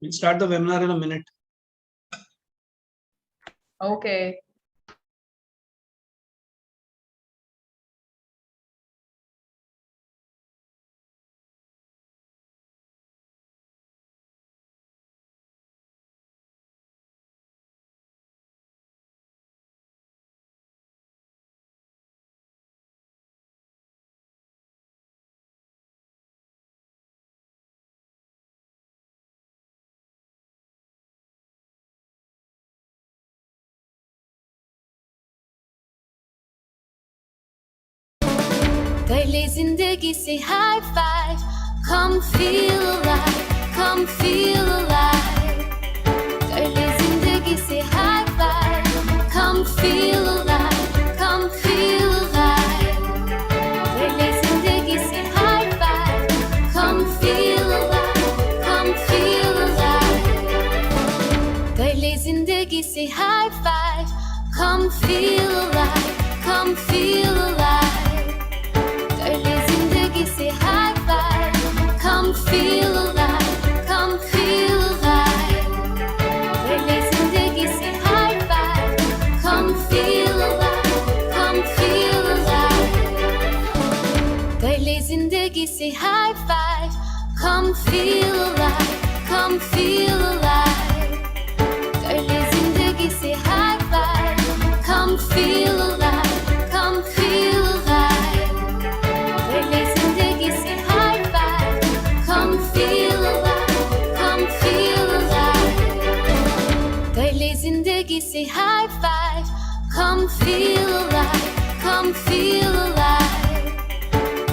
We'll start the webinar in a minute. Okay. पहले जिंदगी से high five, come feel alive, come feel alive. पहले जिंदगी से high five, come feel alive, come feel alive. पहले जिंदगी से high five, come feel alive, come feel alive. पहले जिंदगी से high five, come feel alive, come feel alive. Say high five, come feel alive, come feel alive. Pehli zindagi se high five, come feel alive, come feel alive. Pehli zindagi se high five, come feel alive, come feel alive. Pehli zindagi se high five, come feel alive, come feel alive. Pehli feel alive, come feel alive. पहले जिंदगी से high five, come feel alive, come feel alive.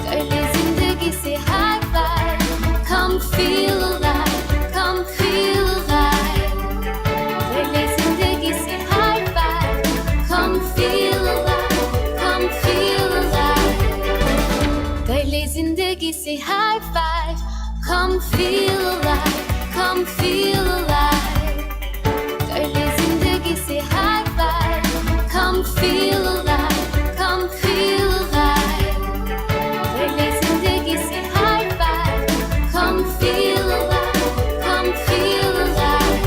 पहले जिंदगी से high five, come feel alive, come feel alive. पहले जिंदगी से high five, come feel alive, come feel alive. पहले जिंदगी से high five, come feel alive, come feel alive. पहले जिंदगी से high five, come feel alive, come feel alive. पहले जिंदगी से high five, come feel alive, come feel alive.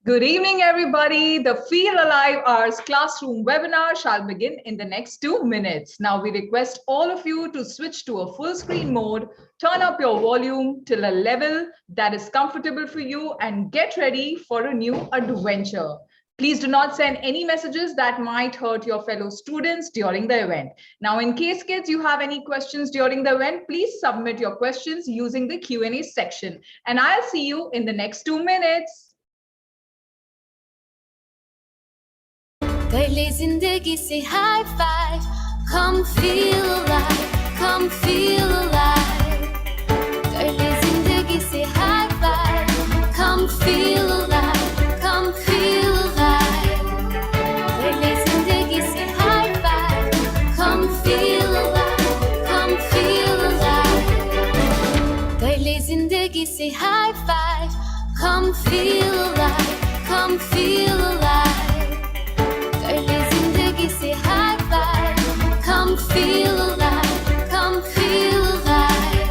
Good evening, everybody. The Feel Alive Hours classroom webinar shall begin in the next 2 minutes. Now, we request all of you to switch to a full screen mode, turn up your volume till a level that is comfortable for you, and get ready for a new adventure. Please do not send any messages that might hurt your fellow students during the event. Now, in case, kids, you have any questions during the event, please submit your questions using the Q&A section. And I'll see you in the next 2 minutes. पहले जिंदगी से high five, come feel alive, come feel alive. पहले जिंदगी से high five, come feel alive, come feel alive. पहले जिंदगी से high five, come feel alive, come feel alive. पहले जिंदगी से high five, come feel alive, come feel alive. पहले जिंदगी से high five, come feel alive, come feel alive.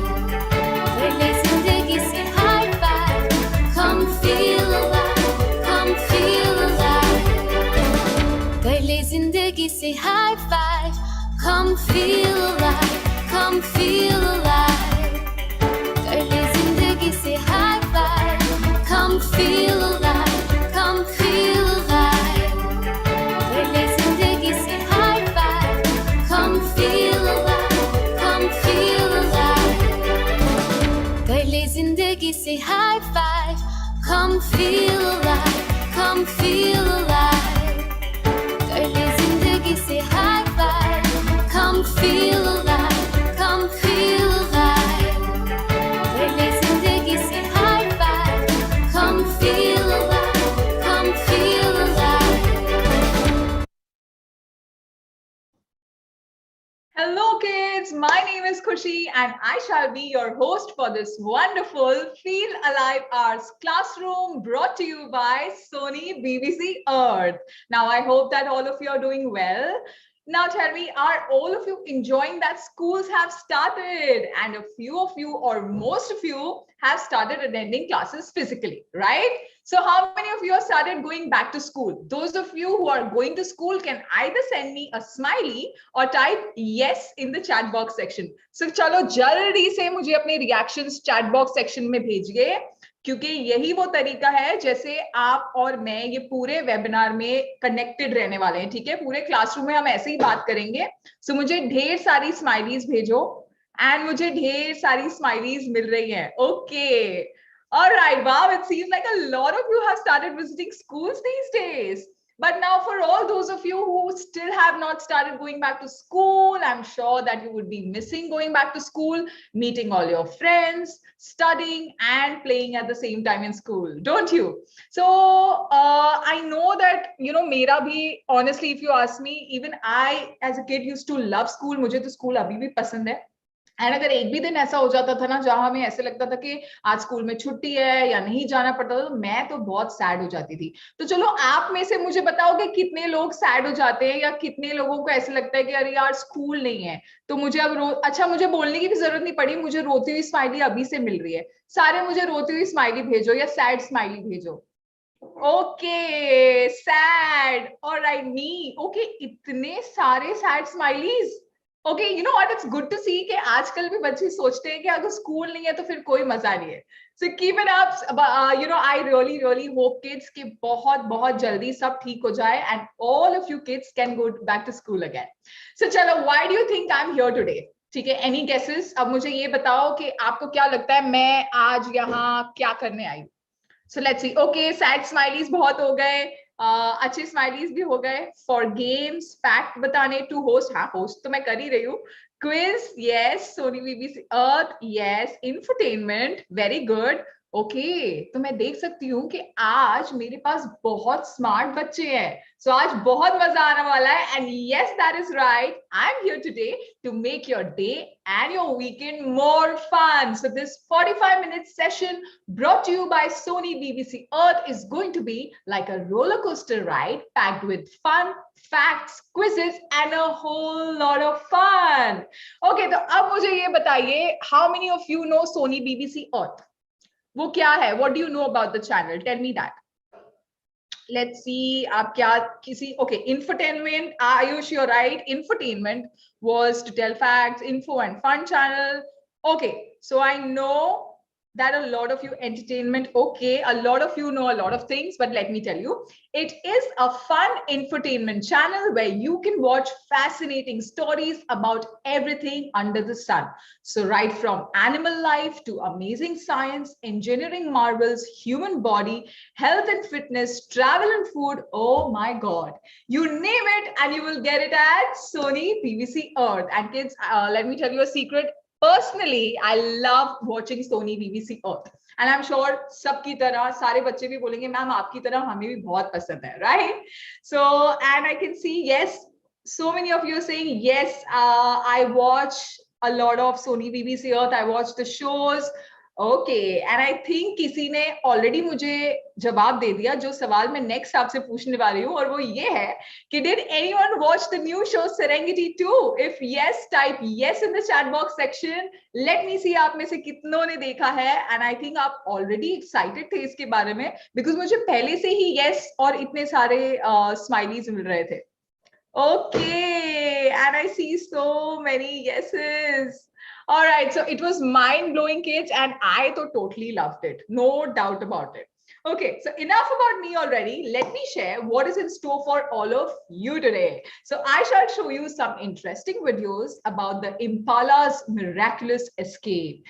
पहले जिंदगी से high five, come feel alive, come feel alive. पहले जिंदगी से high five, come feel alive, come feel alive. पहले जिंदगी से high five, come feel alive, come feel alive. पहले जिंदगी से high five, come feel alive, come feel alive. पहले जिंदगी से high five, come feel alive, come feel alive. पहले जिंदगी से high five, come feel alive, come feel alive. पहले जिंदगी से high five, come feel alive, come feel alive. Hello, kids. My name is Khushi, and I shall be your host for this wonderful Feel Alive Hours classroom brought to you by Sony BBC Earth. Now, I hope that all of you are doing well. Now tell me, are all of you enjoying that schools have started? And a few of you, or most of you, have started attending classes physically, right? So how many of you have started going back to school? Those of you who are going to school can either send me a smiley or type yes in the chat box section. So chalo jaldi se mujhe apne reactions chat box section mein bhejiye, क्योंकि यही वो तरीका है जैसे आप और मैं ये पूरे वेबिनार में कनेक्टेड रहने वाले हैं, ठीक है? पूरे क्लासरूम में हम ऐसे ही बात करेंगे. सो मुझे ढेर सारी स्माइलीज भेजो, एंड मुझे ढेर सारी स्माइलीज मिल रही हैं. Okay, alright, wow, it seems like a lot of you have started visiting schools these days. But now for all those of you who still have not started going back to school, I'm sure that you would be missing going back to school, meeting all your friends, studying and playing at the same time in school, don't you? So I know that, you know, mera bhi, honestly, if you ask me, even I as a kid used to love school. मुझे तो school अभी भी पसंद है. And अगर एक भी दिन ऐसा हो जाता था ना जहां हमें ऐसे लगता था कि आज स्कूल में छुट्टी है या नहीं जाना पड़ता था, तो मैं तो बहुत सैड हो जाती थी. तो चलो आप में से मुझे बताओ कि कितने लोग सैड हो जाते हैं, या कितने लोगों को ऐसे लगता है कि अरे यार स्कूल नहीं है तो मुझे अब अच्छा, मुझे बोलने की भी जरूरत नहीं पड़ी, मुझे रोती हुई स्माइली अभी से मिल रही है. सारे मुझे रोती हुई स्माइली भेजो या सैड स्माइली भेजो. Okay, sad, alright, me, okay, इतने सारे sad smileys. Okay, you know what, it's good to see कि आजकल भी बच्चे सोचते हैं कि अगर स्कूल नहीं है तो फिर कोई मजा नहीं है. So keep it up. You know, I really really hope kids कि बहुत बहुत जल्दी सब ठीक हो जाए and all of you kids can go back to school again. So चलो, why do you think I am here today? ठीक है, एनी गेसेस? अब मुझे ये बताओ कि आपको क्या लगता है मैं आज यहाँ क्या करने आई. So let's see. Okay, sad smileys बहुत हो गए, अच्छे स्माइलीज भी हो गए. फॉर गेम्स, फैक्ट बताने, टू होस्ट, हाँ होस्ट तो मैं कर ही रही हूँ. Quiz, yes. Sony BBC earth, yes. Infotainment, very good. Okay, तो मैं देख सकती हूँ कि आज मेरे पास बहुत स्मार्ट बच्चे हैं. सो आज बहुत मजा आने वाला है. And yes, that is right, I am here today to make your day and your weekend more fun. So this 45-minute session brought to you by Sony BBC Earth is going to be like a roller coaster ride packed with fun, facts, quizzes and a whole lot of fun. Okay, तो अब मुझे ये बताइए, how many of you know Sony BBC Earth? वो क्या है? What do you know about the channel? Tell me that. Let's see, आप क्या किसी, okay, infotainment, Ayush, you're right, infotainment was to tell facts, info and fun channel. Okay, so I know that a lot of you entertainment, okay, a lot of you know a lot of things, but let me tell you, it is a fun infotainment channel where you can watch fascinating stories about everything under the sun. So right from animal life to amazing science, engineering marvels, human body, health and fitness, travel and food, oh my God, you name it and you will get it at Sony BBC Earth. And kids, let me tell you a secret. Personally, I love watching Sony BBC Earth, and I'm sure सबकी तरह सारे बच्चे भी बोलेंगे ma'am आपकी तरह हमें भी बहुत पसंद है, right? So, and I can see, yes, so many of you are saying yes. I watch a lot of Sony BBC Earth. I watch the shows. Okay, and I think किसी ने already मुझे जवाब दे दिया जो सवाल मैं next आपसे पूछने वाली हूँ, और वो ये है कि did anyone watch the new show Serengeti 2? If yes, type yes in the chat box section. Let me see आप में से कितनों ने देखा है, and I think आप already excited थे इसके बारे में because मुझे पहले से ही yes और इतने सारे smileys मिल रहे थे. Okay, and I see so many yeses. All right, so it was mind-blowing, kids, and I totally loved it. No doubt about it. Okay, so enough about me already. Let me share what is in store for all of you today. So I shall show you some interesting videos about the impala's miraculous escape,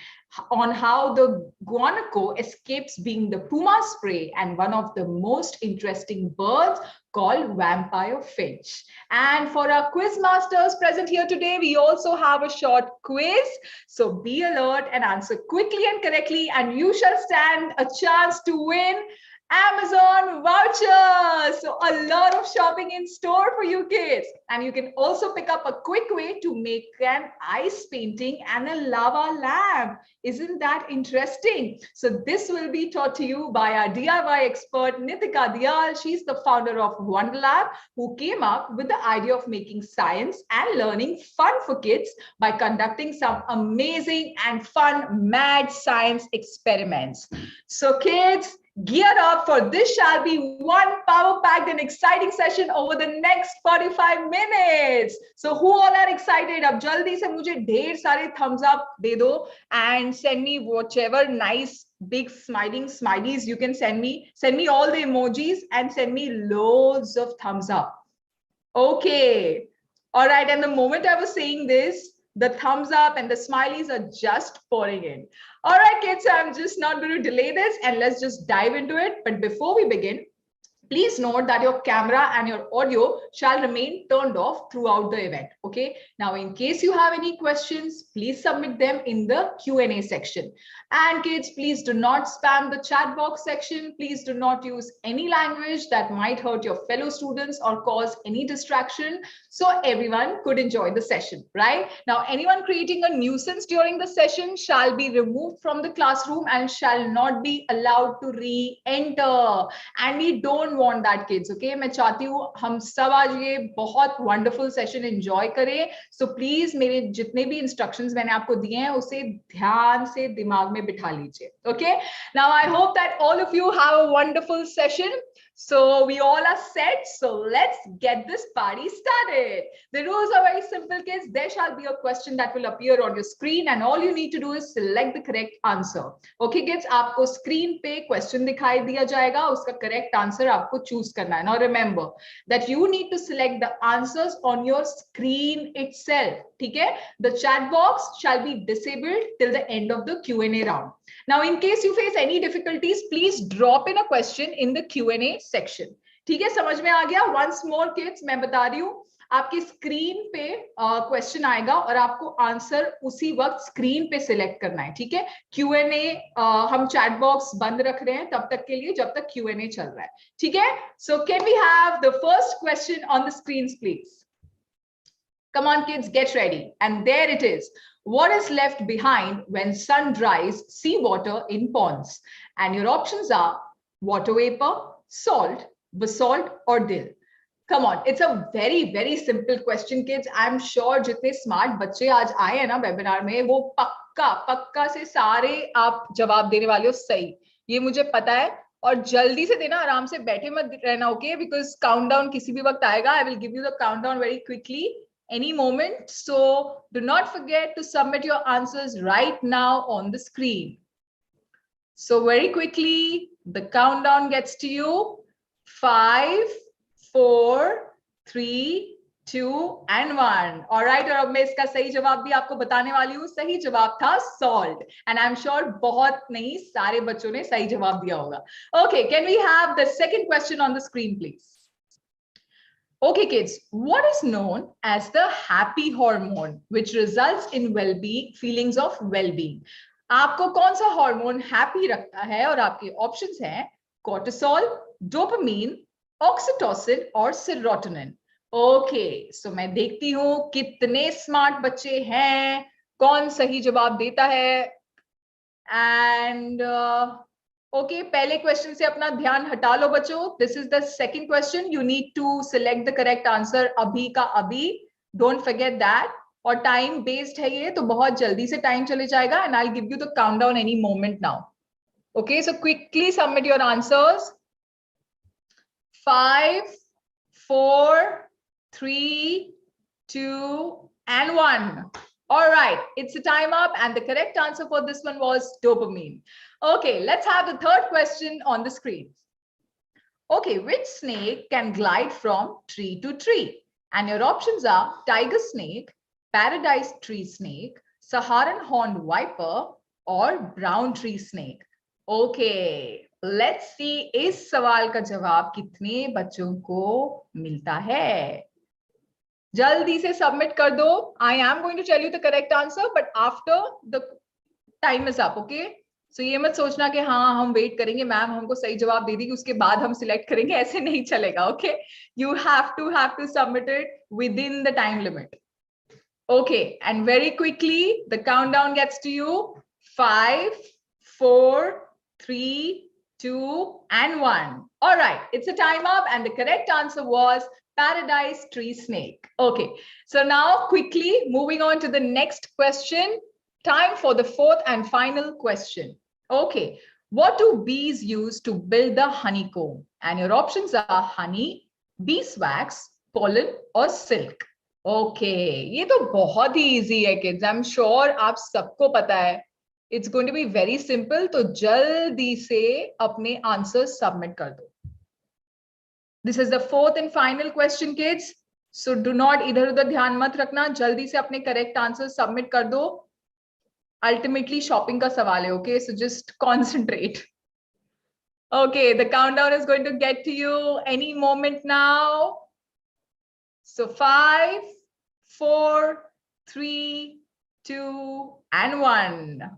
on how the guanaco escapes being the Puma's prey, and one of the most interesting birds called vampire finch. And for our quiz masters present here today, we also have a short quiz. So be alert and answer quickly and correctly, and you shall stand a chance to win Amazon voucher. So a lot of shopping in store for you kids. And you can also pick up a quick way to make an ice painting and a lava lamp. Isn't that interesting? So this will be taught to you by our DIY expert, Nitika Diyal. She's the founder of Wonderlab, who came up with the idea of making science and learning fun for kids by conducting some amazing and fun mad science experiments. So kids, gear up, for this shall be one power-packed and exciting session over the next 45 minutes. So who all are excited? Ab jaldi se mujhe dher sare thumbs up de do and send me whichever nice big smiling smileys you can send me. Send me all the emojis and send me loads of thumbs up. Okay. All right. And the moment I was saying this, the thumbs up and the smileys are just pouring in. All right, kids, so I'm just not going to delay this and let's just dive into it. But before we begin, please note that your camera and your audio shall remain turned off throughout the event. Okay. Now, in case you have any questions, please submit them in the Q&A section. And kids, please do not spam the chat box section. Please do not use any language that might hurt your fellow students or cause any distraction, so everyone could enjoy the session, right? Now, anyone creating a nuisance during the session shall be removed from the classroom and shall not be allowed to re-enter. And we don't want that, kids. Okay, मैं चाहती हूँ हम सब आज ये बहुत wonderful session enjoy करें. So please मेरे जितने भी instructions मैंने आपको दिए हैं उसे ध्यान से दिमाग में बिठा लीजिए. Okay, now I hope that all of you have a wonderful session. So we all are set. So let's get this party started. The rules are very simple, kids. There shall be a question that will appear on your screen and all you need to do is select the correct answer. Okay, kids, आपको screen पे question दिखाई दिया जाएगा, उसका correct answer आपको choose करना है. Now remember that you need to select the answers on your screen itself. ठीक है? The chat box shall be disabled till the end of the Q&A round. Now, in case you face any difficulties, please drop in a question in the Q&A section. ठीक है, समझ में आ गया? Once more, kids, मैं बता रही हूँ, आपकी स्क्रीन पे क्वेश्चन आएगा और आपको आंसर उसी वक्त स्क्रीन पे सिलेक्ट करना है. ठीक है, Q&A हम चैट बॉक्स बंद रख रहे हैं तब तक के लिए जब तक Q&A चल रहा है. ठीक है, so can we have the first question on the screens, please? Come on, kids, get ready. And there it is. What is left behind when sun dries seawater in ponds? And your options are water vapor, salt, basalt, or dill. Come on, it's a very, very simple question, kids. I'm sure जितने smart बच्चे आज आए हैं ना webinar में, वो पक्का से सारे आप जवाब देने वाले हो सही. ये मुझे पता है. और जल्दी से देना, आराम से बैठे मत रहना. ओके, बिकॉज काउंटडाउन किसी भी वक्त आएगा. I will give you the countdown very quickly any moment. So do not forget to submit your answers right now on the screen. So very quickly, the countdown gets to you. 5, 4, 3, 2, and 1. All right, और अब मैं इसका सही जवाब भी आपको बताने वाली हूँ. सही जवाब था salt. And I'm sure बहुत नहीं सारे बच्चों ने सही जवाब दिया होगा. Okay, can we have the second question on the screen, please? Okay, kids, what is known as the happy hormone, which results in well-being, feelings of well-being? आपको कौन सा हार्मोन हैप्पी रखता है? और आपके ऑप्शंस हैं cortisol, dopamine, oxytocin और serotonin. Okay, so मैं देखती हूँ कितने स्मार्ट बच्चे हैं, कौन सही जवाब देता है. And okay, पहले क्वेश्चन से अपना ध्यान हटा लो बच्चों. This is the second question. You need to select the correct answer अभी का अभी. Don't forget that. और टाइम बेस्ड है ये, तो बहुत जल्दी से टाइम चले जाएगा. And I'll give you the countdown any moment now. Okay, so quickly submit your answers. 5, 4, 3, 2, and 1. All right, it's a time up, and the correct answer for this one was dopamine. Okay, let's have the third question on the screen. Okay, which snake can glide from tree to tree? And your options are tiger snake, paradise tree snake, Saharan horned viper, or brown tree snake. Okay, let's see इस सवाल का जवाब कितने बच्चों को मिलता है. जल्दी से सबमिट कर दो. I am going to tell you the correct answer, but after the time is up, okay? So ये मत सोचना कि हाँ हम वेट करेंगे मैम हमको सही जवाब दे देगी उसके बाद हम सिलेक्ट करेंगे, ऐसे नहीं चलेगा. Okay, you have to submit it within the time limit. Okay, and very quickly the countdown gets to you. 5, 4, 3, 2, and 1. All right, it's a time up, and the correct answer was paradise tree snake. Okay, so now quickly moving on to the next question. Time for the fourth and final question. Okay, what do bees use to build the honeycomb? And your options are honey, beeswax, pollen, or silk. Okay, ये तो बहुत ही easy है kids. I'm sure आप सबको पता है. It's going to be very simple. तो जल्दी से अपने answers submit कर दो. This is the fourth and final question, kids. So do not इधर-उधर ध्यान मत रखना. जल्दी से अपने correct answers submit कर दो. Ultimately shopping का सवाल है, okay? So just concentrate. Okay, the countdown is going to get to you any moment now. So 5, 4, 3, 2, and 1.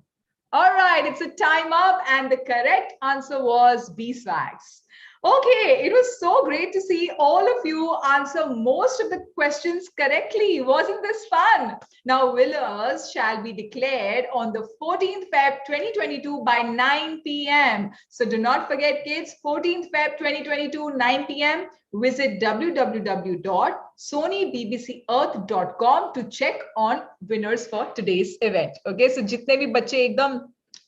All right, it's a time up, and the correct answer was beeswax. Okay, it was so great to see all of you answer most of the questions correctly. Wasn't this fun? Now, winners shall be declared on the 14th Feb 2022 by 9 p.m. So do not forget, kids, 14th Feb 2022, 9 p.m. Visit www.sonybbcearth.com to check on winners for today's event. Okay, so जितने भी बच्चे एकदम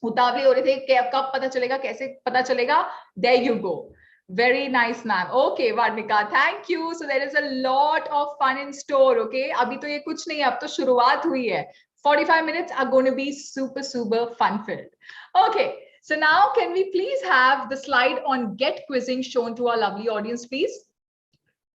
उतावले हो रहे थे कि कब पता चलेगा, कैसे पता चलेगा, there you go. Very nice, ma'am. Okay, Varnika, thank you. So there is a lot of fun in store. Okay, अभी तो ये कुछ नहीं है, अब तो शुरुआत हुई है. 45 minutes are going to be super fun filled. Okay, so now can we please have the slide on get quizzing shown to our lovely audience, please?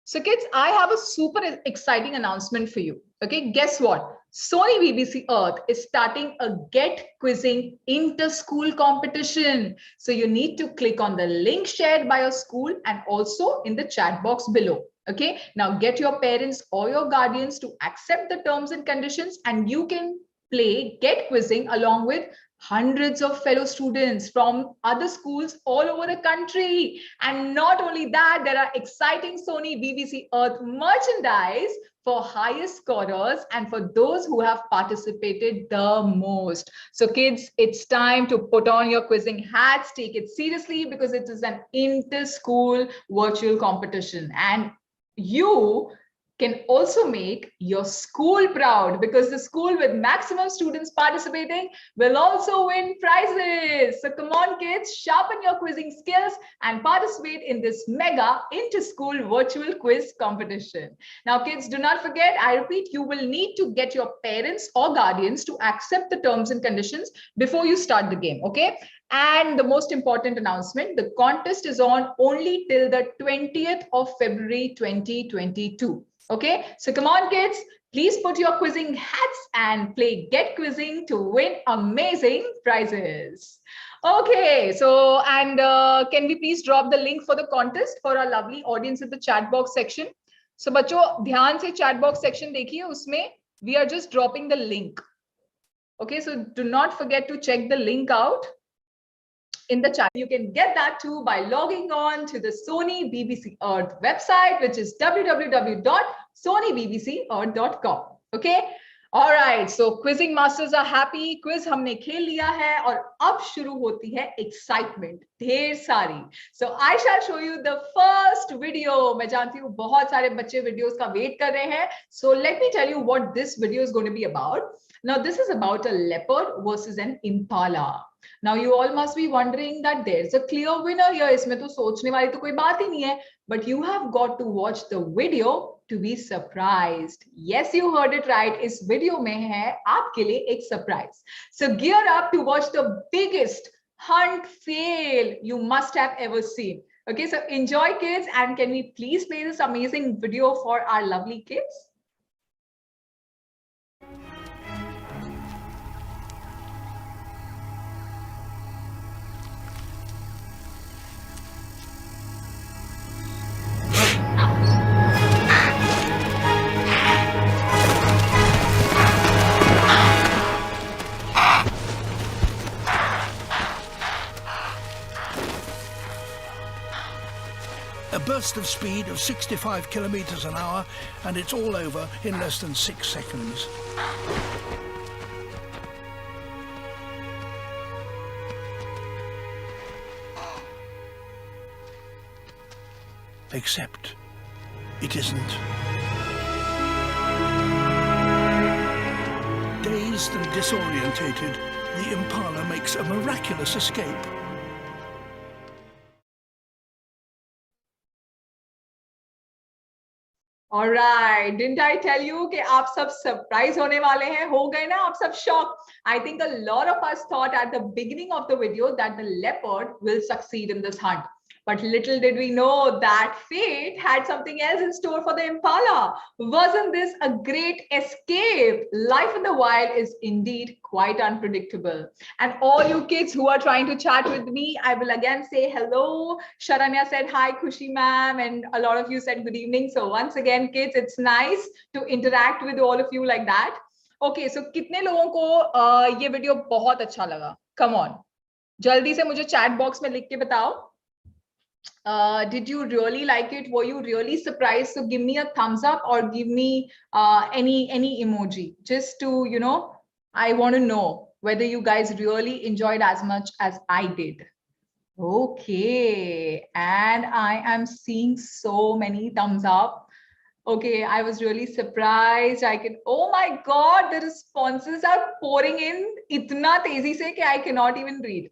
So kids, I have a super exciting announcement for you. Okay, guess what? Sony BBC Earth is starting a Get Quizzing inter-school competition. So you need to click on the link shared by your school and also in the chat box below. Okay, now get your parents or your guardians to accept the terms and conditions, and you can play Get Quizzing along with hundreds of fellow students from other schools all over the country. And not only that, there are exciting Sony BBC Earth merchandise for highest scorers and for those who have participated the most. So kids, it's time to put on your quizzing hats, take it seriously, because it is an inter-school virtual competition. And you can also make your school proud, because the school with maximum students participating will also win prizes. So come on kids, sharpen your quizzing skills and participate in this mega inter-school virtual quiz competition. Now kids, do not forget, I repeat, you will need to get your parents or guardians to accept the terms and conditions before you start the game, okay? And the most important announcement, the contest is on only till the 20th of February 2022. Okay, so come on kids, please put your quizzing hats and play Get Quizzing to win amazing prizes. Okay, so and can we please drop the link for the contest for our lovely audience in the chat box section? So बच्चों ध्यान से chat box section देखिए, उसमें we are just dropping the link. Okay, so do not forget to check the link out in the chat. You can get that too by logging on to the Sony BBC Earth website, which is www.sonybbcearth.com. Okay. All right. So quizzing masters are happy. Quiz हमने खेल लिया है और अब शुरू होती है excitement. ढेर सारी. So I shall show you the first video. मैं जानती हूँ बहुत सारे बच्चे videos का wait कर रहे हैं. So let me tell you what this video is going to be about. Now this is about a leopard versus an impala. Now you all must be wondering that there's a clear winner here. इसमें तो सोचने वाली तो कोई बात ही नहीं है. But you have got to watch the video to be surprised. Yes, you heard it right. इस video में है आपके लिए एक surprise. So gear up to watch the biggest hunt fail you must have ever seen. Okay, so enjoy kids, and can we please play this amazing video for our lovely kids? gust of speed of 65 kilometers an hour, and it's all over in less than 6 seconds. Except it isn't. Dazed and disorientated, the impala makes a miraculous escape. All right, didn't I tell you कि आप सब surprise होने वाले हैं? हो गए ना आप सब shock? I think a lot of us thought at the beginning of the video that the leopard will succeed in this hunt. But little did we know that fate had something else in store for the impala. Wasn't this a great escape? Life in the wild is indeed quite unpredictable. And all you kids who are trying to chat with me, I will again say hello. Sharanya said hi, Khushi ma'am, and a lot of you said good evening. So once again, kids, it's nice to interact with all of you like that. Okay, so कितने लोगों को ये video बहुत अच्छा लगा? Come on, जल्दी से मुझे chat box में लिख के बताओ. Did you really like it? Were you really surprised? So give me a thumbs up or give me any emoji, just to, you know, I want to know whether you guys really enjoyed as much as I did. Okay, and I am seeing so many thumbs up. Okay, I was really surprised. I can, oh my God, the responses are pouring in इतना तेजी से कि I cannot even read.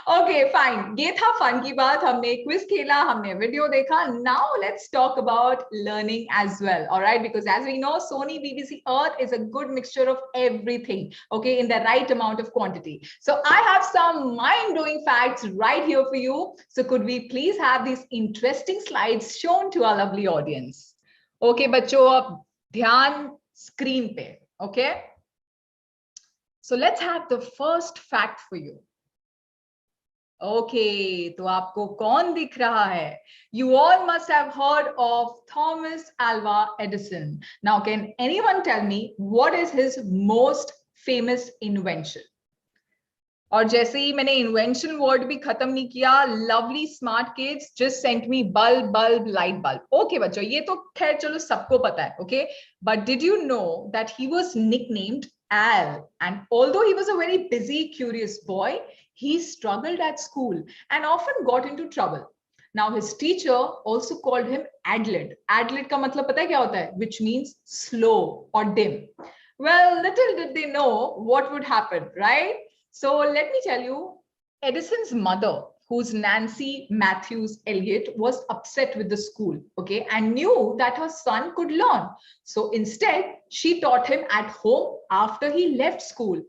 Okay, fine. ये था fun की बात. हमने quiz खेला, हमने video देखा. Now let's talk about learning as well. All right, because as we know, Sony BBC Earth is a good mixture of everything. Okay, in the right amount of quantity. So I have some mind-blowing facts right here for you. So could we please have these interesting slides shown to our lovely audience? Okay, बच्चों अब ध्यान screen पे. Okay. So let's have the first fact for you. Okay, तो आपको कौन दिख रहा है? You all must have heard of Thomas Alva Edison. Now, can anyone tell me what is his most famous invention? और जैसे ही मैंने invention word भी खत्म नहीं किया, lovely smart kids just sent me bulb, light bulb. Okay, बच्चों, ये तो खैर चलो सबको पता है, okay? But did you know that he was nicknamed Al? And although he was a very busy, curious boy, he struggled at school and often got into trouble. Now, his teacher also called him Adlid. Adlid का मतलब पता है क्या होता है? Which means slow or dim. Well, little did they know what would happen, right? So let me tell you, Edison's mother, who's Nancy Matthews Elliott, was upset with the school, okay, and knew that her son could learn. So instead, she taught him at home after he left school.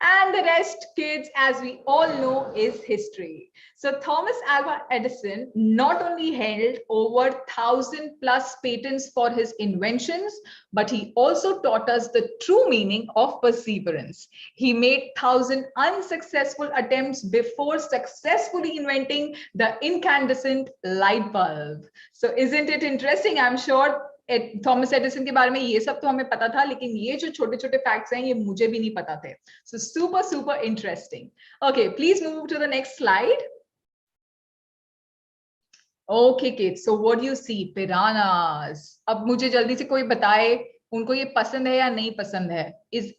And the rest, kids, as we all know, is history. So Thomas Alva Edison not only held over 1,000+ patents for his inventions, but he also taught us the true meaning of perseverance. He made 1,000 unsuccessful attempts before successfully inventing the incandescent light bulb. So isn't it interesting? I'm sure Thomas Edison के बारे में ये सब तो हमें पता था, लेकिन ये जो छोटे छोटे फैक्ट्स हैं ये मुझे भी नहीं पता थे. So super interesting. Okay, please move to the next slide. Okay kids, so what do you see? Piranhas. अब मुझे जल्दी से कोई बताए उनको ये पसंद है या नहीं पसंद है.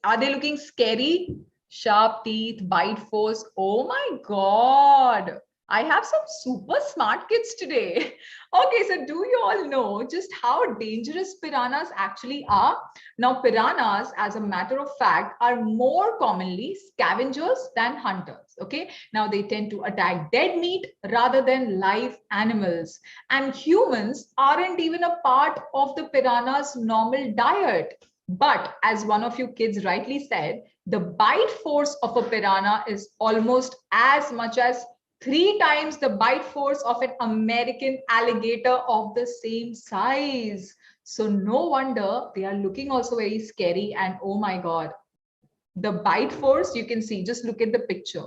Are they looking scary? Sharp teeth, bite force. Oh my God. I have some super smart kids today. Okay, so do you all know just how dangerous piranhas actually are? Now, piranhas, as a matter of fact, are more commonly scavengers than hunters. Okay, now they tend to attack dead meat rather than live animals. And humans aren't even a part of the piranha's normal diet. But as one of you kids rightly said, the bite force of a piranha is almost as much as 3 times the bite force of an American alligator of the same size. So no wonder they are looking also very scary. And oh my God, the bite force, you can see, just look at the picture.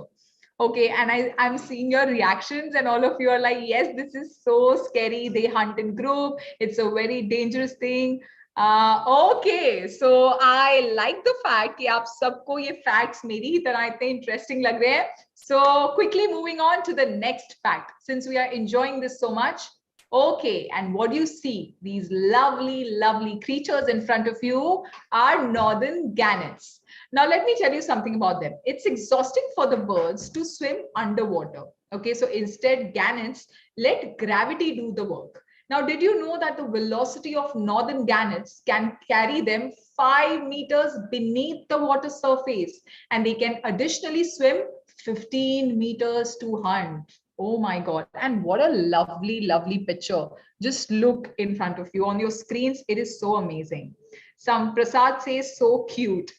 Okay, and I'm seeing your reactions and all of you are like, yes, this is so scary. They hunt in group. It's a very dangerous thing. Okay, so I like the fact कि आप सबको ये facts मेरी ही तरह इतने interesting लग रहे हैं. So quickly moving on to the next fact, since we are enjoying this so much. Okay, and what do you see? These lovely, lovely creatures in front of you are northern gannets. Now, let me tell you something about them. It's exhausting for the birds to swim underwater. Okay, so instead, gannets let gravity do the work. Now, did you know that the velocity of northern gannets can carry them 5 meters beneath the water surface, and they can additionally swim 15 meters to hunt? Oh my God. And what a lovely, lovely picture. Just look in front of you on your screens. It is so amazing. Some Prasad says so cute.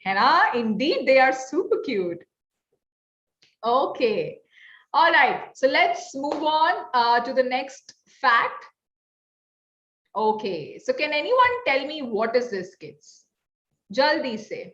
Hannah, indeed, they are super cute. Okay. All right. So let's move on to the next fact. Okay. So can anyone tell me what is this, kids? Jaldi se.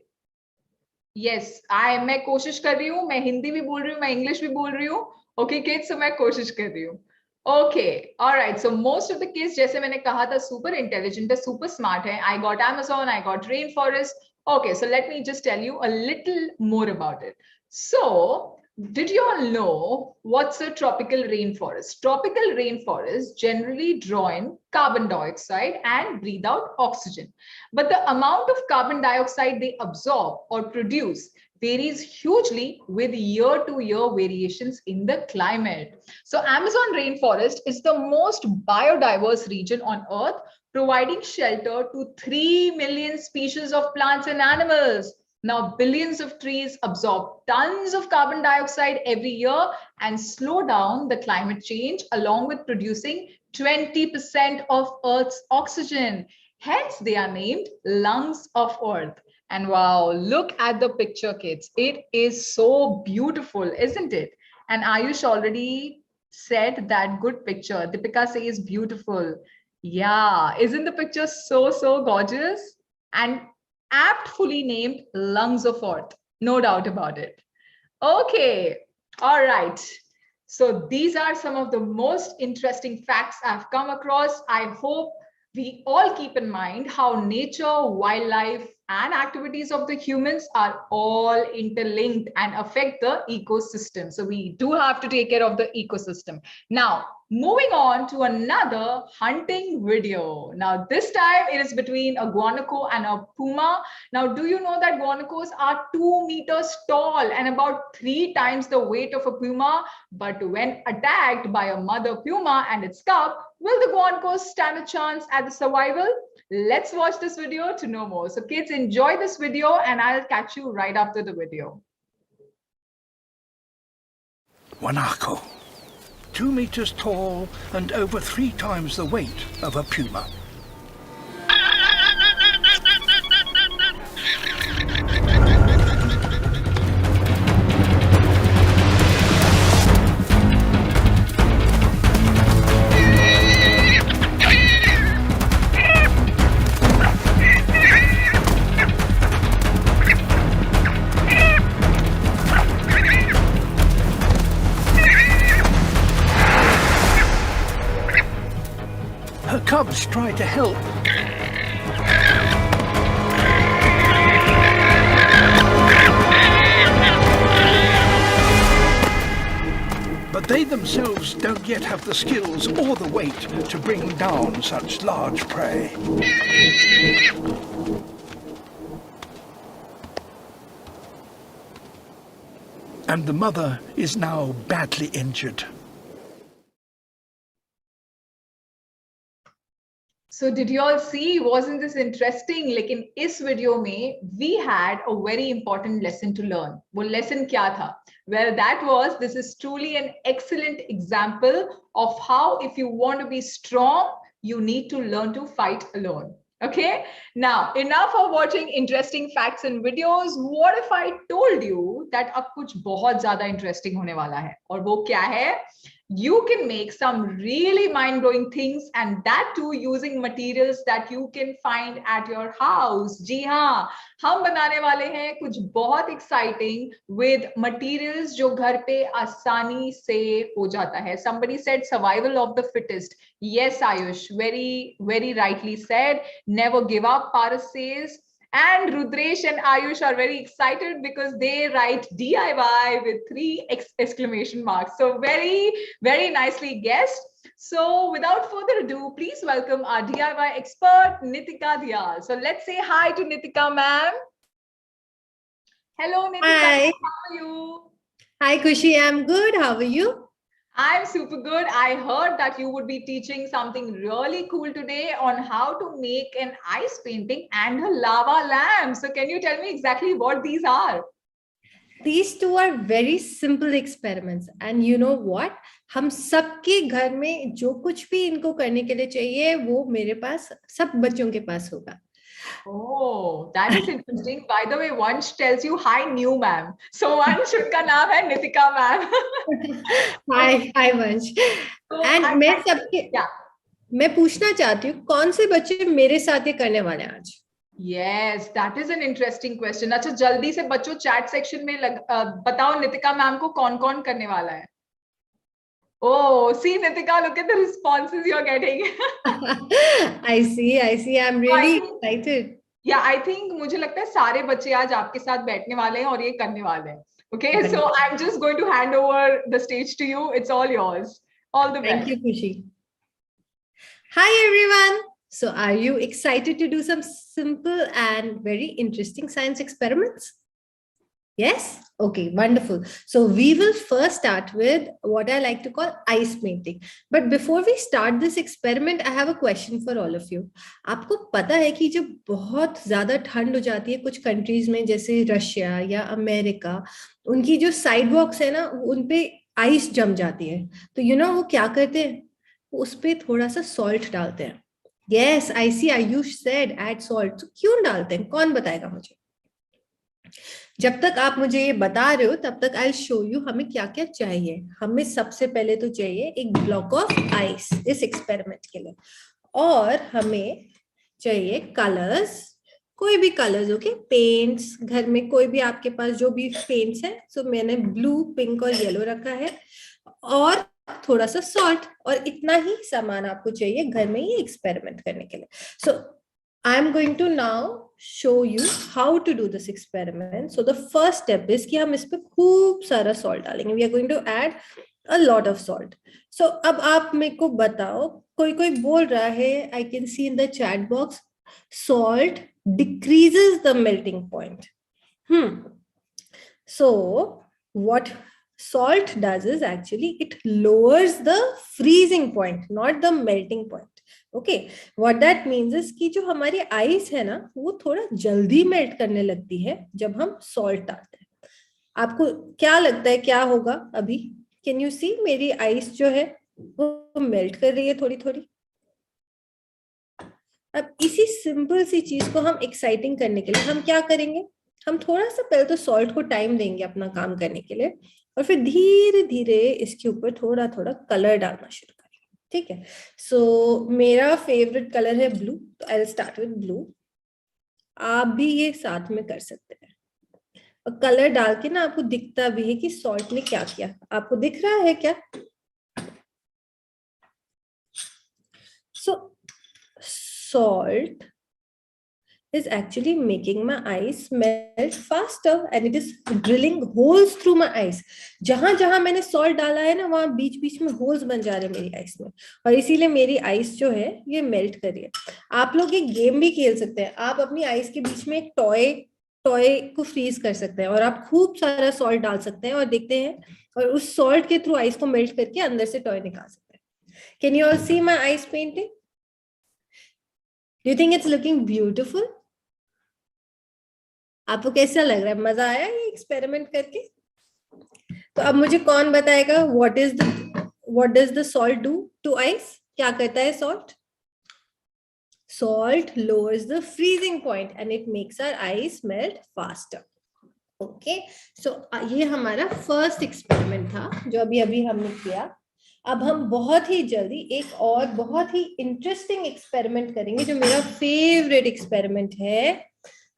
Yes, मैं कोशिश कर रही हूँ, मैं हिंदी भी बोल रही हूँ, मैं इंग्लिश भी बोल रही हूँ. Okay, kids, so मैं कोशिश कर रही हूँ. Okay, all right. So most of the kids, जैसे मैंने कहा था, super intelligent है, super smart है. I got Amazon, I got rainforest. Okay, so let me just tell you a little more about it. So, did you all know what's a tropical rainforest? Tropical rainforests generally draw in carbon dioxide and breathe out oxygen. But the amount of carbon dioxide they absorb or produce varies hugely with year-to-year variations in the climate. So Amazon rainforest is the most biodiverse region on Earth, providing shelter to 3 million species of plants and animals. Now, billions of trees absorb tons of carbon dioxide every year and slow down the climate change, along with producing 20% of Earth's oxygen. Hence, they are named lungs of Earth. And wow, look at the picture, kids. It is so beautiful, isn't it? And Ayush already said that good picture. Deepika says beautiful. Yeah, isn't the picture so, so gorgeous? And aptly named lungs of Earth. No doubt about it. Okay, all right. So these are some of the most interesting facts I've come across. I hope we all keep in mind how nature, wildlife, and activities of the humans are all interlinked and affect the ecosystem. So we do have to take care of the ecosystem. Now, moving on to another hunting video. Now, this time it is between a guanaco and a puma. Now, do you know that guanacos are 2 meters tall and about 3 times the weight of a puma? But when attacked by a mother puma and its cub, will the guanacos stand a chance at the survival? Let's watch this video to know more. So kids, enjoy this video and I'll catch you right after the video. Guanaco, 2 meters tall and over 3 times the weight of a puma. Her cubs try to help. But they themselves don't yet have the skills or the weight to bring down such large prey. And the mother is now badly injured. So did you all see, wasn't this interesting? Like in this video mein, we had a very important lesson to learn. वो lesson क्या था? Well, that was, this is truly an excellent example of how if you want to be strong, you need to learn to fight alone. Okay, now enough of watching interesting facts and videos. What if I told you that अब कुछ बहुत ज़्यादा interesting होने वाला है? और वो क्या है? You can make some really mind-blowing things, and that too using materials that you can find at your house. जी हाँ, हम बनाने वाले हैं कुछ बहुत exciting with materials जो घर पे आसानी से हो जाता है. Somebody said survival of the fittest. Yes, Ayush, very rightly said. Never give up, Paras says. And Rudresh and Ayush are very excited because they write DIY with 3 exclamation marks. So very nicely guessed. So without further ado, please welcome our DIY expert, Nitika Diyal. So let's say hi to Nitika, ma'am. Hello, Nitika. Hi. How are you? Hi, Kushi. I'm good. How are you? I'm super good. I heard that you would be teaching something really cool today on how to make an ice painting and a lava lamp. So can you tell me exactly what these are? These two are very simple experiments. And you know what? हम सबके घर में जो कुछ भी इनको करने के लिए चाहिए वो मेरे पास सब बच्चों के पास होगा. Oh, that is interesting. By the way, Vansh tells you hi, new ma'am. So Vansh उनका नाम है Nitika ma'am. Hi वंश. And मैं सबके मैं पूछना चाहती हूँ कौन से बच्चे मेरे साथ ये करने वाले हैं आज? Yes, that is an interesting question. अच्छा जल्दी से बच्चों चैट सेक्शन में बताओ नितिका मैम को कौन-कौन करने वाला है? Oh, see Nitika, look at the responses you're getting. I see. I'm really excited. Yeah, I think मुझे लगता है सारे बच्चे आज आपके साथ बैठने वाले हैं और ये करने वाले हैं. Okay, so I'm just going to hand over the stage to you. It's all yours. All the best. Thank you, Kushi. Hi, everyone. So are you excited to do some simple and very interesting science experiments? Yes? Okay, wonderful. So we will first start with what I like to call ice painting. But before we start this experiment, I have a question for all of you. आपको पता है कि जब बहुत ज़्यादा ठंड हो जाती है कुछ कंट्रीज में जैसे रशिया या अमेरिका, उनकी जो साइडवॉक्स है ना उन पे आइस जम जाती है. तो वो क्या करते हैं? उस पे थोड़ा सा सॉल्ट डालते हैं. Yes, I see. Ayush said add salt. So क्यों डालते हैं? कौन बताएगा मुझे? जब तक आप मुझे ये बता रहे हो तब तक I'll show you हमें क्या क्या चाहिए. हमें सबसे पहले तो चाहिए एक ब्लॉक ऑफ आइस इस एक्सपेरिमेंट के लिए, और हमें चाहिए कलर्स, कोई भी कलर्स. ओके, पेंट्स, घर में कोई भी आपके पास जो भी पेंट्स है. सो मैंने ब्लू, पिंक और येलो रखा है, और थोड़ा सा सॉल्ट, और इतना ही सामान आपको चाहिए घर में ये एक्सपेरिमेंट करने के लिए. So I am going to now show you how to do this experiment. So the first step is कि हम इस पे खूब सारा salt डालेंगे. We are going to add a lot of salt. So अब आप मेरे को बताओ, कोई बोल रहा है, I can see in the chat box, salt decreases the melting point. So what salt does is actually it lowers the freezing point, not the melting point. Okay, what that means is कि जो हमारी ice है ना वो थोड़ा जल्दी melt करने लगती है जब हम सॉल्ट डालते हैं. आपको क्या लगता है क्या होगा अभी? कैन यू सी मेरी आइस जो है वो मेल्ट कर रही है थोड़ी थोड़ी. अब इसी सिंपल सी चीज को हम एक्साइटिंग करने के लिए हम क्या करेंगे? हम थोड़ा सा पहले तो सॉल्ट को टाइम देंगे अपना काम करने के लिए, और फिर धीरे धीरे इसके ऊपर थोड़ा थोड़ा कलर डालना शुरू करेंगे. ठीक है, सो मेरा फेवरेट कलर है ब्लू, तो I will start with blue. आप भी ये साथ में कर सकते हैं, और कलर डाल के ना आपको दिखता भी है कि सॉल्ट ने क्या किया. आपको दिख रहा है क्या? सो salt is actually making my ice melt faster, and it is drilling holes through my ice. जहां जहां मैंने salt डाला है ना वहां बीच बीच में holes बन जा रहे हैं मेरी आइस में, और इसीलिए मेरी आइस जो है ये मेल्ट कर रही है. आप लोग एक गेम भी खेल सकते हैं. आप अपनी आइस के बीच में एक टॉय को फ्रीज कर सकते हैं, और आप खूब सारा सॉल्ट डाल सकते हैं और देखते हैं, और उस सॉल्ट के थ्रू आइस को मेल्ट करके अंदर से टॉय निकाल सकते हैं. Can you all see my ice painting? Do you think it's looking beautiful? आपको कैसा लग रहा है? मजा आया ये एक्सपेरिमेंट करके? तो अब मुझे कौन बताएगा what does the salt do to ice? क्या करता है salt? Salt lowers the freezing point and it makes our ice melt faster. Okay, so ये हमारा फर्स्ट एक्सपेरिमेंट था जो अभी हमने किया. अब हम बहुत ही जल्दी एक और बहुत ही इंटरेस्टिंग एक्सपेरिमेंट करेंगे जो मेरा फेवरेट एक्सपेरिमेंट है.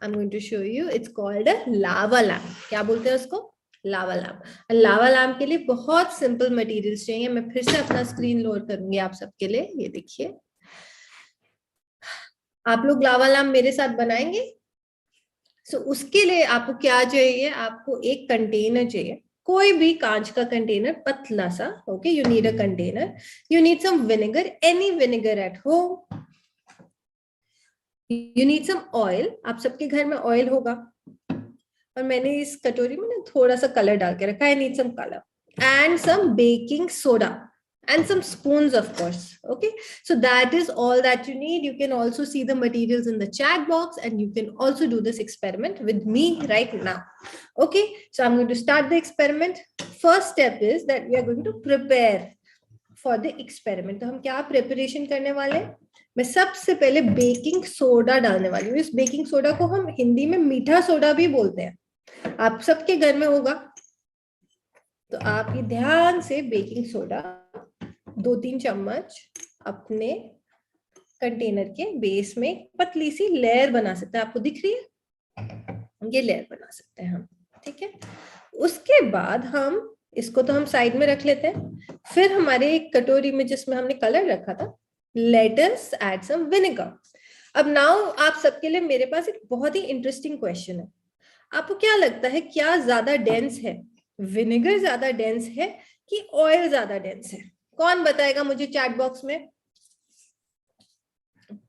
I'm going to show you. It's called a lava lamp. क्या बोलते हैं उसको? लावा लैम्प. लावा लैम्प के लिए बहुत सिंपल मटेरियल्स चाहिए. मैं फिर से अपना स्क्रीन लोड करूंगी आप सबके लिए. ये देखिए, आप लोग लावा लैम्प मेरे साथ बनाएंगे. सो उसके लिए आपको क्या चाहिए? आपको एक कंटेनर चाहिए. कोई भी कांच का कंटेनर पतला सा, okay, you need a container, you need some vinegar, any vinegar at home, you need some oil, आप सबके घर में ऑयल होगा, और मैंने इस कटोरी में ना थोड़ा सा कलर डाल के रखा है, I need some colour, and some baking soda and some spoons, of course. Okay, so that is all that you need. You can also see the materials in the chat box, and you can also do this experiment with me right now. Okay, so I'm going to start the experiment. First step is that we are going to prepare for the experiment. तो हम क्या preparation करने वाले? मैं सबसे पहले baking soda डालने वाली हूँ. इस बेकिंग सोडा को हम हिंदी में मीठा सोडा भी बोलते हैं. आप सबके घर में होगा, तो आप ये ध्यान से बेकिंग सोडा 2-3 चम्मच अपने कंटेनर के बेस में पतली सी लेयर बना सकते हैं. आपको दिख रही है? ये लेयर बना सकते हैं हम. ठीक है, उसके बाद हम इसको तो हम साइड में रख लेते हैं. फिर हमारे एक कटोरी में जिसमें हमने कलर रखा था, let us add some vinegar. अब नाउ आप सबके लिए मेरे पास एक बहुत ही इंटरेस्टिंग क्वेश्चन है. आपको क्या लगता है, क्या ज्यादा डेंस है? विनेगर ज्यादा डेंस है कि ऑयल ज्यादा डेंस है? कौन बताएगा मुझे चैट बॉक्स में?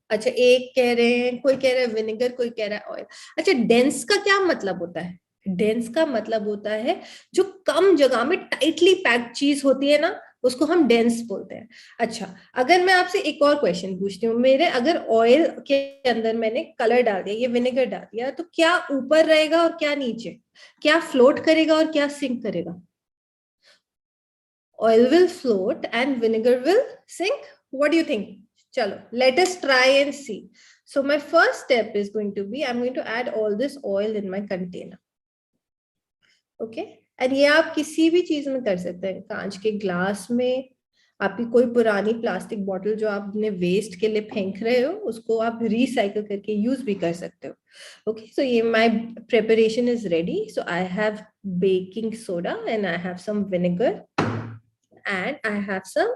अच्छा, एक कह रहे हैं, कोई कह रहा है विनेगर, कोई कह रहा है ऑयल. अच्छा, डेंस का क्या मतलब होता है? डेंस का मतलब होता है जो कम जगह में टाइटली पैक्ड चीज होती है ना, उसको हम डेंस बोलते हैं. अच्छा, अगर मैं आपसे एक और क्वेश्चन पूछती हूँ, मेरे अगर ऑयल के अंदर मैंने कलर डाल दिया, ये विनेगर डाल दिया, तो क्या ऊपर रहेगा और क्या नीचे? क्या फ्लोट करेगा और क्या सिंक करेगा? Oil will float and vinegar will sink. What do you think? चलो, let us try and see. So my first step is going to be, I am going to add all this oil in my container. Okay, और ये आप किसी भी चीज में कर सकते हैं. कांच के ग्लास में, आपकी कोई पुरानी प्लास्टिक बॉटल जो आपने वेस्ट के लिए फेंक रहे हो, उसको आप रिसाइकल करके यूज भी कर सकते हो. ओके, सो ये my preparation is ready. So I have baking soda and I have some vinegar and I have some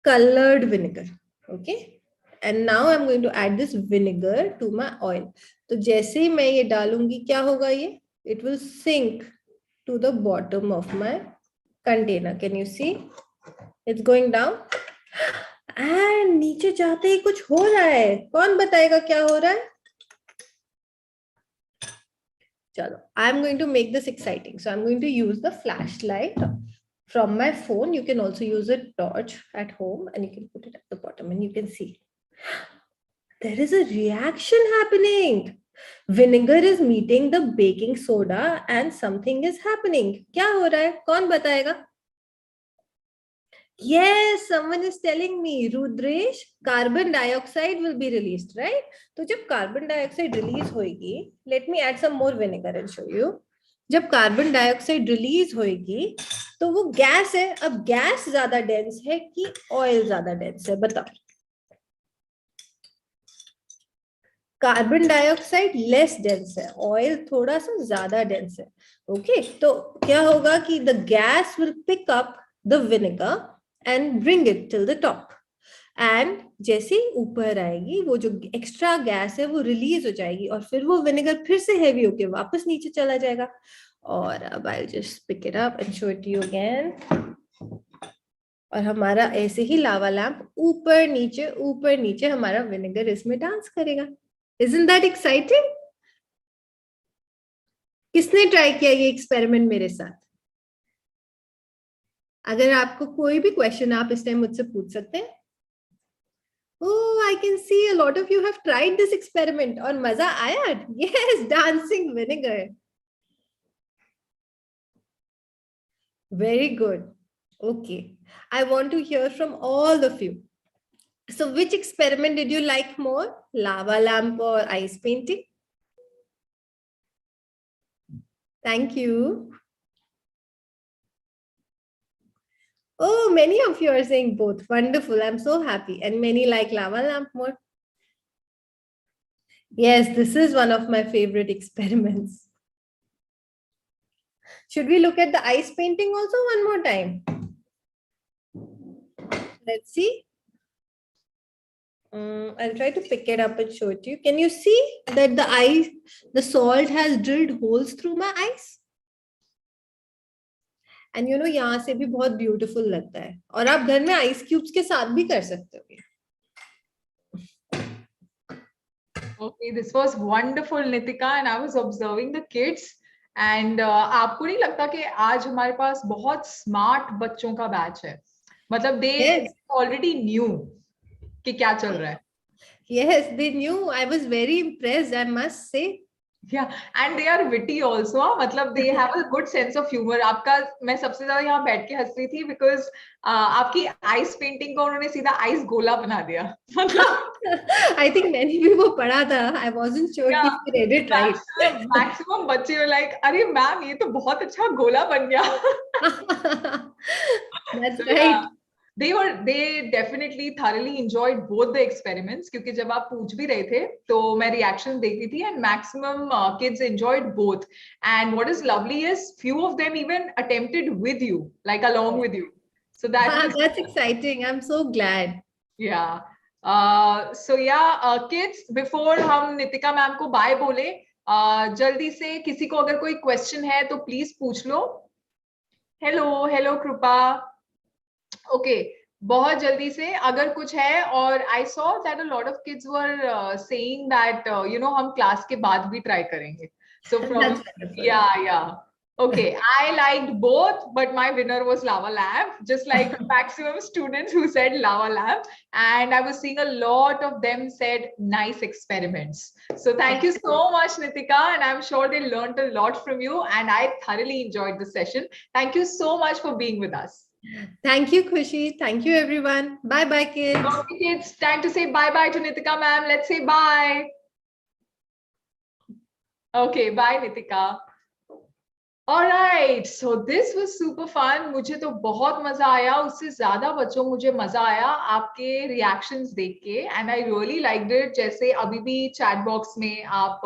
colored vinegar. Okay, and now I'm going to add this vinegar to my oil. तो जैसे ही मैं ये डालूंगी, क्या होगा? ये it will sink to the bottom of my container. Can you see? It's going down. And नीचे जाते ही कुछ हो रहा है. कौन बताएगा क्या हो रहा है? चलो, I'm going to make this exciting. So I'm going to use the flashlight from my phone. You can also use a torch at home, and you can put it at the bottom and you can see there is a reaction happening. Vinegar is meeting the baking soda and something is happening. क्या हो रहा है? कौन बताएगा? Yes, someone is telling me, Rudresh, carbon dioxide will be released, right? तो जब carbon dioxide release होगी, let me add some more vinegar and show you. जब कार्बन डाइऑक्साइड रिलीज होगी तो वो गैस है. अब गैस ज्यादा डेंस है कि ऑयल ज्यादा डेंस है? बताओ. कार्बन डाइऑक्साइड लेस डेंस है, ऑयल थोड़ा सा ज्यादा डेंस है. ओके, तो क्या होगा कि the gas will pick up the vinegar and bring it till the top. And जैसे ही ऊपर आएगी, वो जो एक्स्ट्रा गैस है वो रिलीज हो जाएगी, और फिर वो विनेगर फिर से हेवी होके वापस नीचे चला जाएगा. और अब I just pick it up and show it you again. और हमारा ऐसे ही लावा लैंप ऊपर नीचे हमारा विनेगर इसमें डांस करेगा. Isn't that exciting? किसने ट्राई किया ये एक्सपेरिमेंट मेरे साथ? अगर आपको कोई भी क्वेश्चन आप इस टाइम मुझसे पूछ सकते हैं. Oh, I can see a lot of you have tried this experiment. और मजा आया? Yes, dancing vinegar. Very good. Okay, I want to hear from all of you. So which experiment did you like more? Lava lamp or ice painting? Thank you. Oh, many of you are saying both. Wonderful. I'm so happy. And many like lava lamp more. Yes, this is one of my favorite experiments. Should we look at the ice painting also one more time? Let's see. I'll try to pick it up and show it to you. Can you see that the salt has drilled holes through my ice? And यहाँ से भी बहुत beautiful लगता है, और आप घर में आइस क्यूब्स के साथ भी कर सकते हो। Okay, this was wonderful, Nitika, and I was observing the kids. And आपको नहीं लगता कि आज हमारे पास बहुत स्मार्ट बच्चों का बैच है? मतलब they already knew कि क्या चल रहा है. Yes, they knew. I was very impressed, I must say. Yeah, and they are witty also. मतलब they have a good sense of humor. आपका मैं सबसे ज्यादा यहाँ बैठ के हंस रही थी because आपकी आइस पेंटिंग को उन्होंने सीधा आइस गोला बना दिया. I think मैंने भी वो पढ़ा था. I wasn't sure if you read it right. Maximum बच्चे were like, अरे मैम ये तो बहुत अच्छा गोला बन गया. That's right. They definitely thoroughly enjoyed both the experiments क्योंकि जब आप पूछ भी रहे थे तो मैं reactions देखती थी and maximum kids enjoyed both. And what is lovely is few of them even attempted with you, like along with you. So that's exciting. I'm so glad. Yeah. So yeah, kids, before हम Nitika ma'am को bye बोले, जल्दी से किसी को अगर कोई question है तो please पूछ लो. Hello कृपा. Okay, बहुत जल्दी से अगर कुछ है, और I saw that a lot of kids were saying that हम क्लास के बाद भी try करेंगे. So from yeah. Okay, I liked both, but my winner was lava lamp, just like maximum students who said lava lamp, and I was seeing a lot of them said nice experiments. So thank you so much, Nitika, and I'm sure they learned a lot from you, and I thoroughly enjoyed the session. Thank you so much for being with us. Thank you, Khushi. Thank you, everyone. Bye-bye, kids. Okay, kids, time to say bye-bye to Nitika, ma'am. Let's say bye. Okay, bye, Nitika. All right, so this was super fun. मुझे तो बहुत मजा आया. उससे ज़्यादा बच्चों मुझे मजा आया आपके reactions देख के, and I really liked it. जैसे अभी भी chat box में आप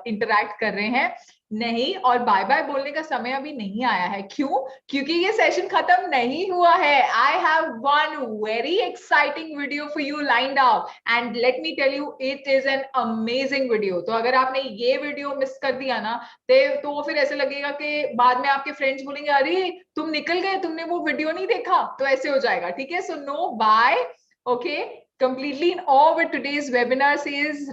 interact कर रहे हैं. नहीं, और बाय बाय बोलने का समय अभी नहीं आया है. क्यों? क्योंकि ये सेशन खत्म नहीं हुआ है. I have one very exciting video for you lined up, and let me tell you, it is an amazing video. तो अगर आपने ये वीडियो मिस कर दिया ना, तो फिर ऐसे लगेगा कि बाद में आपके फ्रेंड्स बोलेंगे, अरे तुम निकल गए, तुमने वो वीडियो नहीं देखा, तो ऐसे हो जाएगा. ठीक है? So no bye. Okay, completely in awe with today's webinar says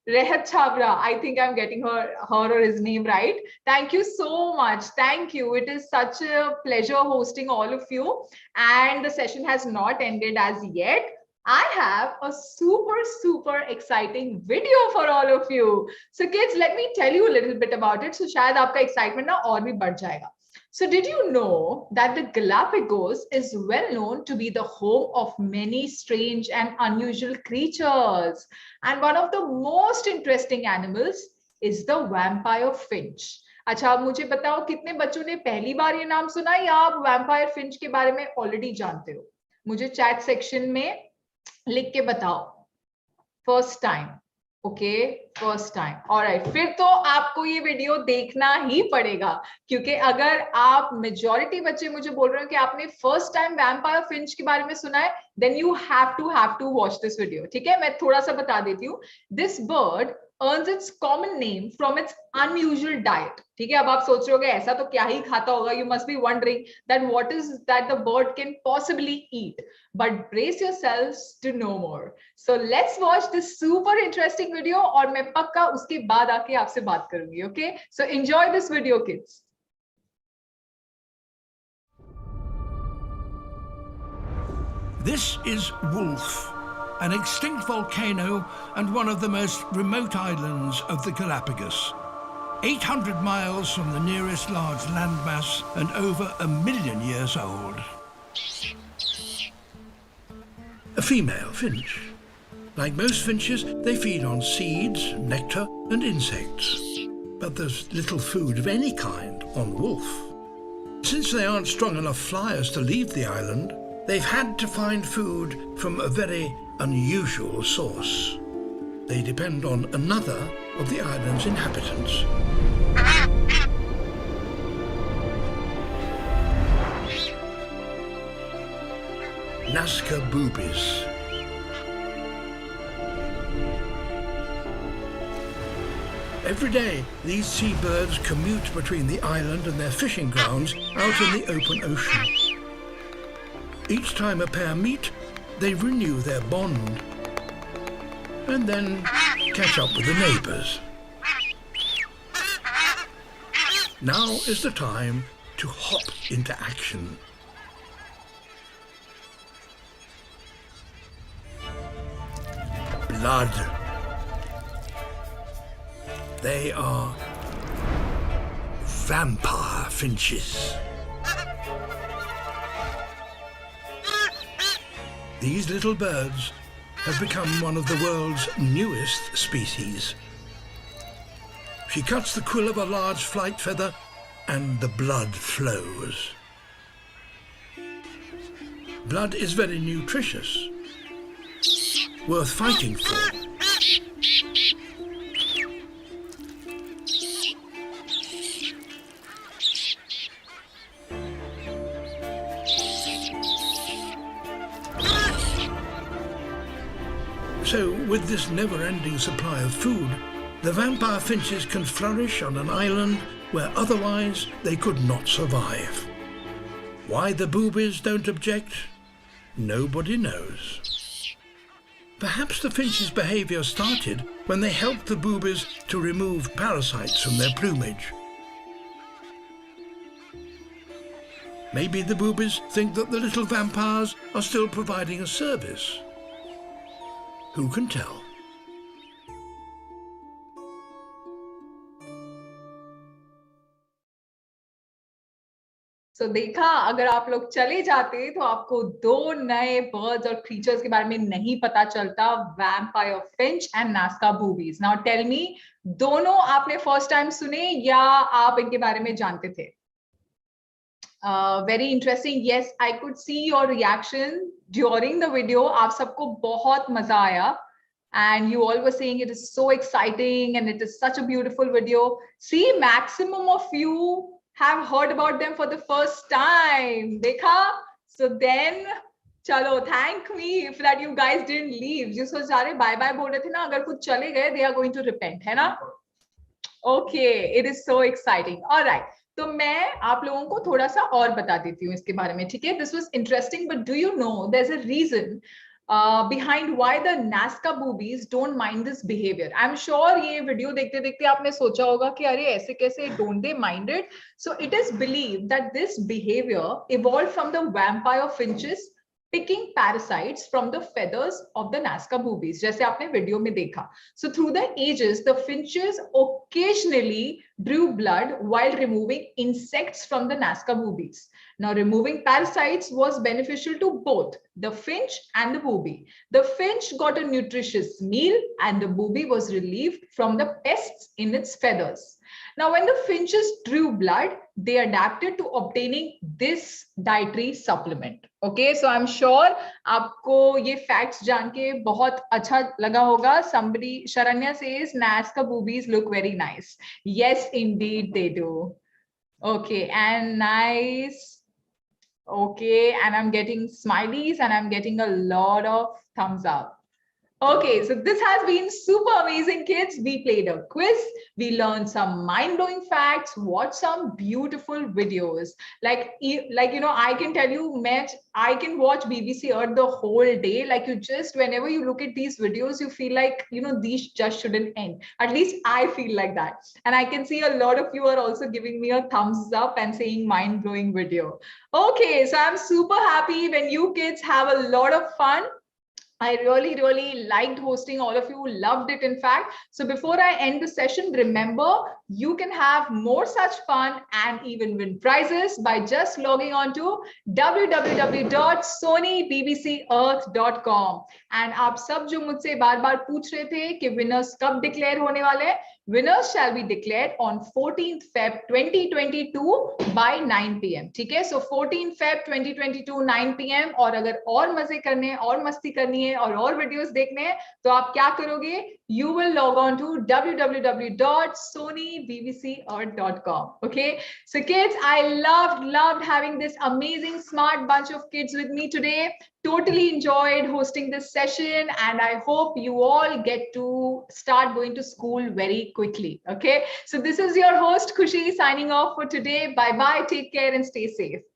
Rehat Chabra. I think I'm getting her or his name right. Thank you so much. Thank you. It is such a pleasure hosting all of you. And the session has not ended as yet. I have a super exciting video for all of you. So kids, let me tell you a little bit about it. So shayad aapka excitement na aur bhi badh jayega. So did you know that the Galapagos is well known to be the home of many strange and unusual creatures? And one of the most interesting animals is the vampire finch. अच्छा, अब मुझे बताओ कितने बच्चों ने पहली बार ये नाम सुना या आप वैम्पायर फिंच के बारे में ऑलरेडी जानते हो? मुझे चैट सेक्शन में लिख के बताओ. First time. Okay, first time. Alright, फिर तो आपको ये वीडियो देखना ही पड़ेगा, क्योंकि अगर आप मेजॉरिटी बच्चे मुझे बोल रहे हो कि आपने फर्स्ट टाइम वैम्पायर फिंच के बारे में सुना है, then you have to watch this video. ठीक है, मैं थोड़ा सा बता देती हूँ. This bird earns its common name from its unusual diet. ठीक है, अब आप सोच रहे होगे ऐसा तो क्या ही खाता होगा. You must be wondering that what is that the bird can possibly eat. But brace yourselves to know more. So let's watch this super interesting video, और मैं पक्का उसके बाद आके आपसे बात करूंगी. Okay, so enjoy this video, kids. This is Wolf, an extinct volcano and one of the most remote islands of the Galapagos. 800 miles from the nearest large landmass and over 1 million years old. A female finch. Like most finches, they feed on seeds, nectar and insects. But there's little food of any kind on Wolf. Since they aren't strong enough flyers to leave the island, they've had to find food from a very unusual source. They depend on another of the island's inhabitants. Nazca boobies. Every day, these seabirds commute between the island and their fishing grounds out in the open ocean. Each time a pair meet, they renew their bond and then catch up with the neighbours. Now is the time to hop into action. Blood. They are vampire finches. These little birds have become one of the world's newest species. She cuts the quill of a large flight feather and the blood flows. Blood is very nutritious, worth fighting for. So, with this never-ending supply of food, the vampire finches can flourish on an island where otherwise they could not survive. Why the boobies don't object, nobody knows. Perhaps the finches' behaviour started when they helped the boobies to remove parasites from their plumage. Maybe the boobies think that the little vampires are still providing a service. Who can tell? So देखा, अगर आप लोग चले जाते तो आपको दो नए बर्ड्स और क्रीचर्स के बारे में नहीं पता चलता, vampire finch and Nazca boobies. Now tell me, दोनों आपने फर्स्ट टाइम सुने या आप इनके बारे में जानते थे? Very interesting. Yes, I could see your reaction during the video. आप सबको बहुत मजा आया. And you all were saying it is so exciting and it is such a beautiful video. See, maximum of you have heard about them for the first time. Dekha? So then, chalo, thank me if that you guys didn't leave. जिस सोच रहे bye bye बोल रहे थे ना, अगर कुछ चले गए, they are going to repent, है ना? Okay, it is so exciting. All right. तो मैं आप लोगों को थोड़ा सा और बता देती हूँ इसके बारे में, ठीक है? This was interesting, but do you know there's a reason behind why the Nazca boobies don't mind this behavior? I'm sure ये वीडियो देखते देखते आपने सोचा होगा कि अरे ऐसे कैसे, don't they mind it? So it is believed that this behavior evolved from the vampire finches picking parasites from the feathers of the Nazca boobies, जैसे आपने वीडियो में देखा. So through the ages, the finches occasionally drew blood while removing insects from the Nazca boobies. Now, removing parasites was beneficial to both the finch and the boobie. The finch got a nutritious meal and the boobie was relieved from the pests in its feathers. Now, when the finches drew blood, they adapted to obtaining this dietary supplement. Okay, so I'm sure आपको ये facts जान के बहुत अच्छा लगा होगा. Somebody, Sharanya says, Nazca boobies look very nice. Yes, indeed they do. Okay, and nice. Okay, and I'm getting smileys and I'm getting a lot of thumbs up. Okay, so this has been super amazing, kids. We played a quiz, we learned some mind-blowing facts, watched some beautiful videos. Like you know, I can tell you, I can watch BBC Earth the whole day. Like you just, whenever you look at these videos, you feel like, you know, these just shouldn't end. At least I feel like that. And I can see a lot of you are also giving me a thumbs up and saying mind-blowing video. Okay, so I'm super happy when you kids have a lot of fun. I really, really liked hosting all of you, loved it in fact. So before I end the session, remember, you can have more such fun and even win prizes by just logging on to www.sonybbcearth.com. And आप सब जो मुझसे बार-बार पूछ रहे थे कि winners कब declare होने वाले, winners shall be declared on 14th Feb 2022 by 9 PM. ठीक है? So 14th Feb 2022 9 PM. और अगर और मजे करने और मस्ती करनी है हैं और वीडियोस देखने हैं तो आप क्या करोगे? You will log on to www.sonybbcearth.com. Okay, so kids, I loved having this amazing smart bunch of kids with me today. Totally enjoyed hosting this session, and I hope you all get to start going to school very quickly. Okay, so this is your host Khushi signing off for today. Bye bye, take care and stay safe.